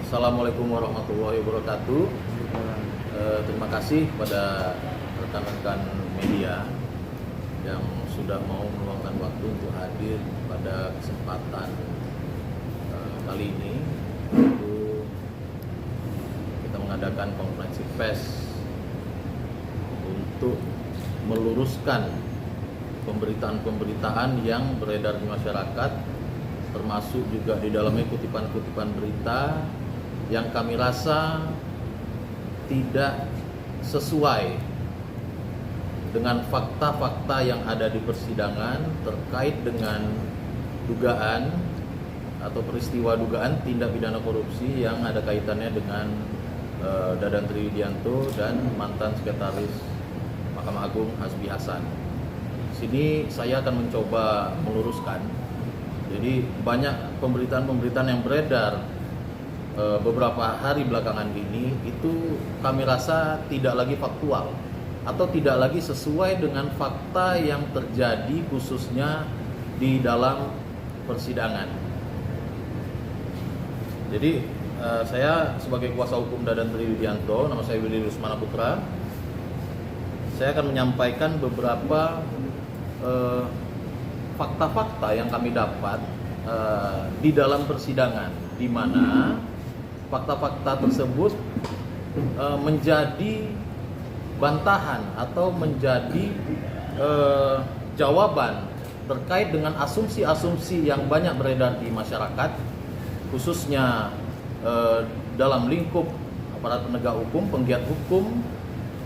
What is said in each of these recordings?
Assalamualaikum warahmatullahi wabarakatuh. Terima kasih kepada rekan-rekan media yang sudah mau meluangkan waktu untuk hadir pada kesempatan kali ini. Itu kita mengadakan konferensi pers untuk meluruskan pemberitaan-pemberitaan yang beredar di masyarakat, termasuk juga di dalamnya kutipan-kutipan berita yang kami rasa tidak sesuai dengan fakta-fakta yang ada di persidangan terkait dengan dugaan atau peristiwa dugaan tindak pidana korupsi yang ada kaitannya dengan Dadan Triwidianto dan mantan sekretaris Mahkamah Agung Hasbi Hasan. Sini saya akan mencoba meluruskan. Jadi banyak pemberitaan-pemberitaan yang beredar beberapa hari belakangan ini itu kami rasa tidak lagi faktual atau tidak lagi sesuai dengan fakta yang terjadi khususnya di dalam persidangan. Jadi saya sebagai kuasa hukum Dadan Triwidianto, nama saya Willy Rusmana Putra, saya akan menyampaikan beberapa fakta-fakta yang kami dapat di dalam persidangan, di mana fakta-fakta tersebut menjadi bantahan atau menjadi jawaban terkait dengan asumsi-asumsi yang banyak beredar di masyarakat, khususnya dalam lingkup aparat penegak hukum, penggiat hukum,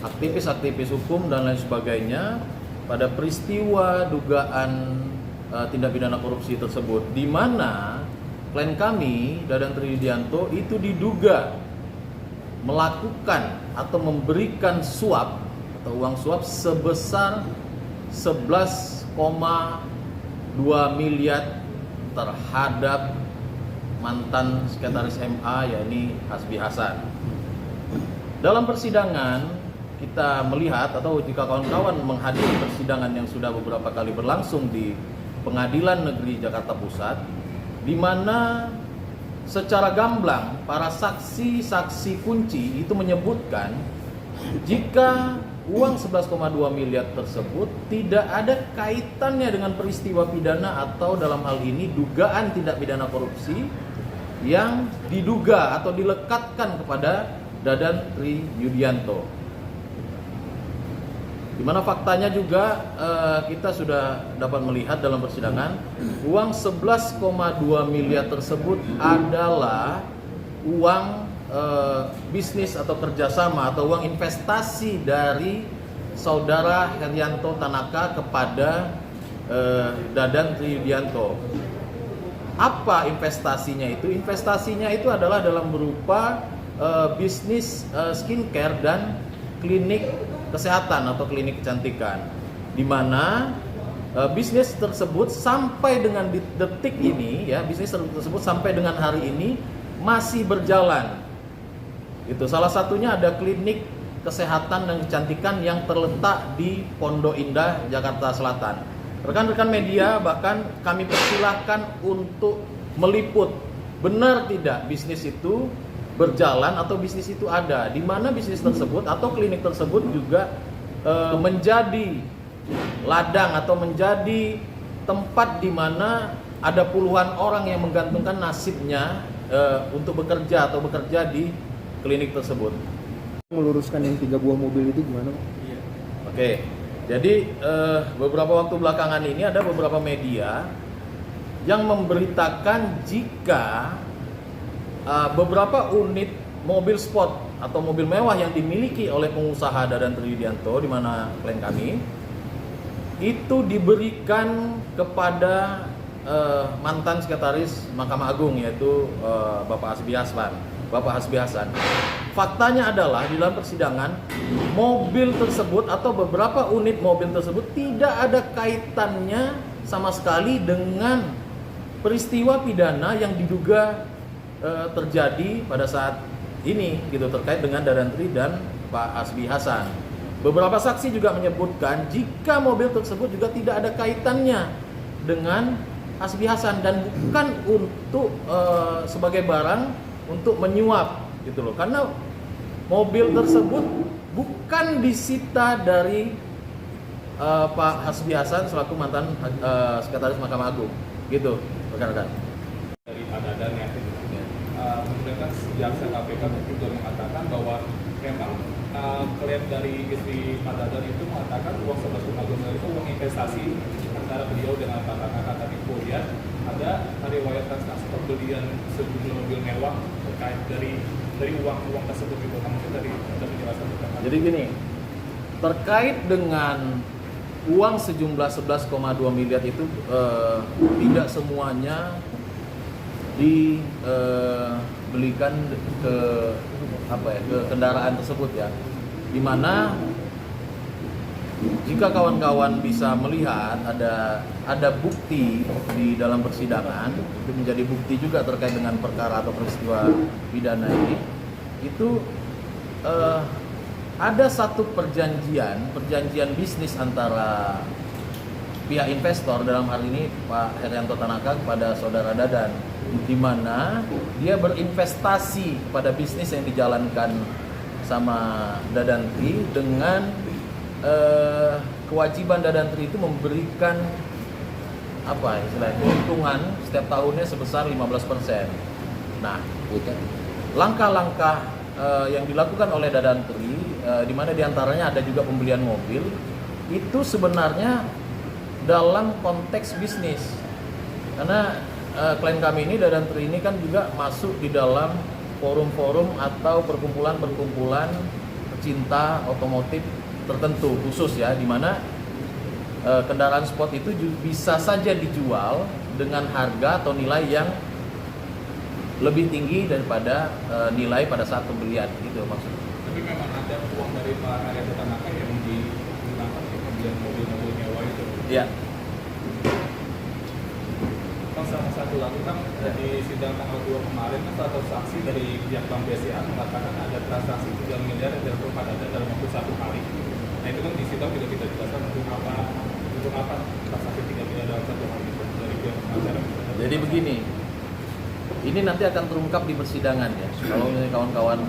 aktivis-aktivis hukum dan lain sebagainya pada peristiwa dugaan tindak pidana korupsi tersebut, di mana klien kami, Dadan Triwidianto, itu diduga melakukan atau memberikan suap atau uang suap sebesar 11,2 miliar terhadap mantan sekretaris MA, yakni Hasbi Hasan. Dalam persidangan kita melihat, atau jika kawan-kawan menghadiri persidangan yang sudah beberapa kali berlangsung di Pengadilan Negeri Jakarta Pusat, di mana secara gamblang para saksi-saksi kunci itu menyebutkan jika uang 11,2 miliar tersebut tidak ada kaitannya dengan peristiwa pidana atau dalam hal ini dugaan tindak pidana korupsi yang diduga atau dilekatkan kepada Dadan Triwidianto. Di mana faktanya juga kita sudah dapat melihat dalam persidangan uang 11,2 miliar tersebut adalah uang bisnis atau kerjasama atau uang investasi dari saudara Herianto Tanaka kepada Dadan Triwidianto. Apa investasinya itu? Investasinya itu adalah dalam berupa bisnis skincare dan klinik kesehatan atau klinik kecantikan, di mana bisnis tersebut sampai dengan detik ini, ya, bisnis tersebut sampai dengan hari ini masih berjalan. Itu salah satunya ada klinik kesehatan dan kecantikan yang terletak di Pondok Indah, Jakarta Selatan. Rekan-rekan media bahkan kami persilahkan untuk meliput benar tidak bisnis itu berjalan atau bisnis itu ada, di mana bisnis tersebut atau klinik tersebut juga menjadi ladang atau menjadi tempat di mana ada puluhan orang yang menggantungkan nasibnya untuk bekerja atau bekerja di klinik tersebut. Meluruskan yang 3 buah mobil itu gimana, Pak? Oke, jadi beberapa waktu belakangan ini ada beberapa media yang memberitakan jika beberapa unit mobil sport atau mobil mewah yang dimiliki oleh pengusaha Dadan Triwidianto, di mana klien kami itu diberikan kepada mantan sekretaris Mahkamah Agung, yaitu Bapak Hasbi Hasan. Faktanya adalah di dalam persidangan mobil tersebut atau beberapa unit mobil tersebut tidak ada kaitannya sama sekali dengan peristiwa pidana yang diduga terjadi pada saat ini, gitu, terkait dengan Dadan Tri dan Pak Hasbi Hasan. Beberapa saksi juga menyebutkan jika mobil tersebut juga tidak ada kaitannya dengan Hasbi Hasan dan bukan untuk sebagai barang untuk menyuap gitu loh. Karena mobil tersebut bukan disita dari Pak Hasbi Hasan selaku mantan sekretaris Mahkamah Agung gitu rekan-rekan. Dari Pak Dadan ya, kemudian kan jaksa KPK juga mengatakan bahwa memang klaim dari istri Pak Dadan itu mengatakan uang 11,2 miliar itu uang investasi antara beliau dengan Pak Kakak. Tapi kemudian ada riwayat transaksi pembelian sejumlah mobil mewah terkait dari uang tersebut itu. Mungkin dari penjelasan tentang. Jadi gini, terkait dengan uang sejumlah 11,2 miliar itu tidak semuanya dibelikan ke ke kendaraan tersebut ya. Dimana jika kawan-kawan bisa melihat ada bukti di dalam persidangan, itu menjadi bukti juga terkait dengan perkara atau peristiwa pidana ini, itu ada satu perjanjian bisnis antara pihak investor, dalam hal ini Pak Herianto Tanaka kepada saudara Dadan, di mana dia berinvestasi pada bisnis yang dijalankan sama Dadan Tri dengan kewajiban Dadan Tri itu memberikan keuntungan setiap tahunnya sebesar 15%. Nah, langkah-langkah yang dilakukan oleh Dadan Tri, di mana diantaranya ada juga pembelian mobil, itu sebenarnya dalam konteks bisnis. Karena klien kami ini, Dadan Tri ini kan juga masuk di dalam forum-forum atau perkumpulan-perkumpulan pecinta otomotif tertentu khusus ya, di mana kendaraan sport itu bisa saja dijual dengan harga atau nilai yang lebih tinggi daripada nilai pada saat pembelian, gitu maksudnya. Tapi memang ada uang dari Pak Herianto Tanaka yang digunakan untuk pembelian mobil-mobil mewah itu. Iya. Sama satu lagi kan di sidang tanggal 2 kemarin kan salah satu saksi dari pihak Bank BCA mengatakan ada transaksi 3 miliar yang dilakukan Pak Dadan dalam waktu 1 hari. Nah itu kan di sidang juga kita jelaskan untuk apa transaksi 3 miliar dalam 1 hari itu dari pihak pengacara. Jadi begini, ini nanti akan terungkap di persidangan ya. Kalau misalnya kawan-kawan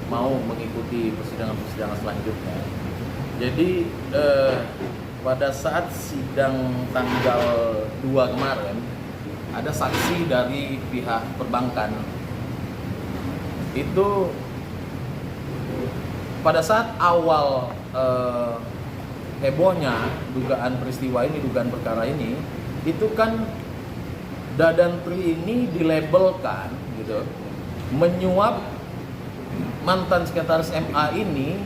mau mengikuti persidangan selanjutnya. Jadi pada saat sidang tanggal 2 kemarin, ada saksi dari pihak perbankan. Itu pada saat awal hebohnya dugaan peristiwa ini, dugaan perkara ini, itu kan Dadan Tri ini dilabelkan gitu, menyuap mantan sekretaris MA ini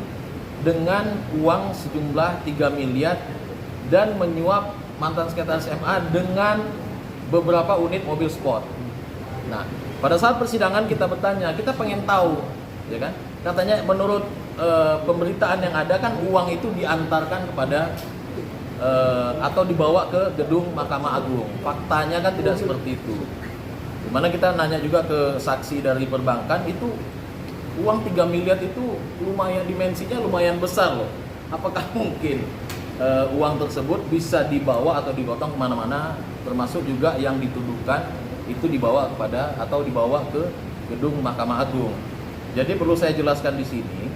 dengan uang sejumlah 3 miliar dan menyuap mantan sekretaris MA dengan beberapa unit mobil sport. Nah, pada saat persidangan kita bertanya, kita pengen tahu, ya kan? Katanya menurut pemberitaan yang ada kan uang itu diantarkan kepada atau dibawa ke gedung Mahkamah Agung. Faktanya kan tidak seperti itu. Dimana kita nanya juga ke saksi dari perbankan, itu uang 3 miliar itu lumayan, dimensinya lumayan besar loh. Apakah mungkin uang tersebut bisa dibawa atau digotong kemana-mana, termasuk juga yang dituduhkan itu dibawa kepada atau dibawa ke gedung Mahkamah Agung. Jadi perlu saya jelaskan di sini,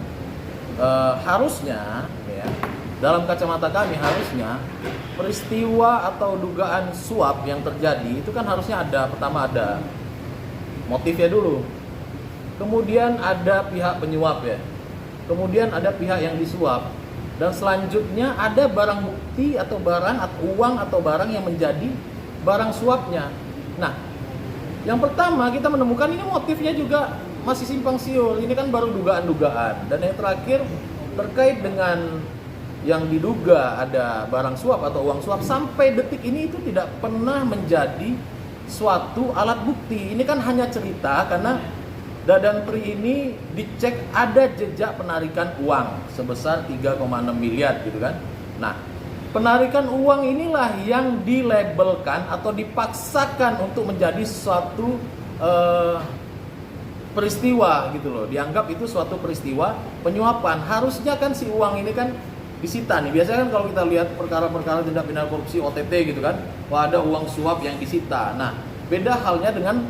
harusnya ya, dalam kacamata kami harusnya peristiwa atau dugaan suap yang terjadi itu kan harusnya pertama ada motifnya dulu, kemudian ada pihak penyuap ya, kemudian ada pihak yang disuap, dan selanjutnya ada barang bukti atau barang atau uang atau barang yang menjadi barang suapnya. Nah, yang pertama kita menemukan ini motifnya juga masih simpang siur. Ini kan baru dugaan-dugaan. Dan yang terakhir terkait dengan yang diduga ada barang suap atau uang suap, sampai detik ini itu tidak pernah menjadi suatu alat bukti. Ini kan hanya cerita, karena Dadan Tri ini dicek ada jejak penarikan uang sebesar 3,6 miliar gitu kan. Nah, penarikan uang inilah yang dilabelkan atau dipaksakan untuk menjadi suatu peristiwa gitu loh. Dianggap itu suatu peristiwa penyuapan. Harusnya kan si uang ini kan disita nih. Biasanya kan kalau kita lihat perkara-perkara tindak pidana korupsi OTT gitu kan, wah ada uang suap yang disita. Nah, beda halnya dengan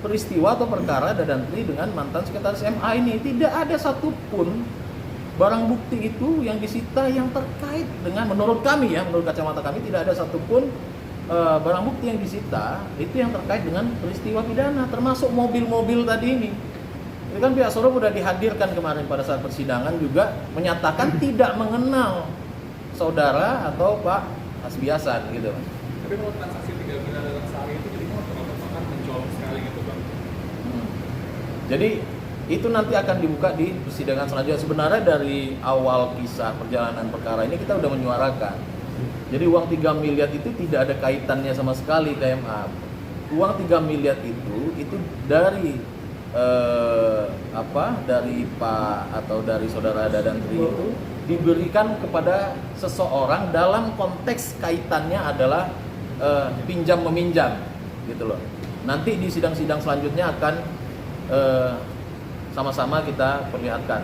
peristiwa atau perkara Dadantri dengan mantan sekretaris MA ini. Tidak ada satupun barang bukti itu yang disita yang terkait dengan, menurut kami ya, menurut kacamata kami tidak ada satupun barang bukti yang disita itu yang terkait dengan peristiwa pidana, termasuk mobil-mobil tadi ini. Itu kan pihak Sorum sudah dihadirkan kemarin pada saat persidangan juga menyatakan tidak mengenal saudara atau Pak Hasbiasan gitu. Tapi kalau transaksi 3 miliar dalam sehari itu jadi kan mencolok sekali gitu Bang. Jadi itu nanti akan dibuka di persidangan selanjutnya. Sebenarnya dari awal kisah perjalanan perkara ini kita udah menyuarakan. Jadi uang 3 miliar itu tidak ada kaitannya sama sekali ke MA. Uang 3 miliar itu dari dari Pak atau dari saudara Dadantri itu diberikan kepada seseorang dalam konteks kaitannya adalah pinjam meminjam gitu loh. Nanti di sidang-sidang selanjutnya akan sama-sama kita perlihatkan.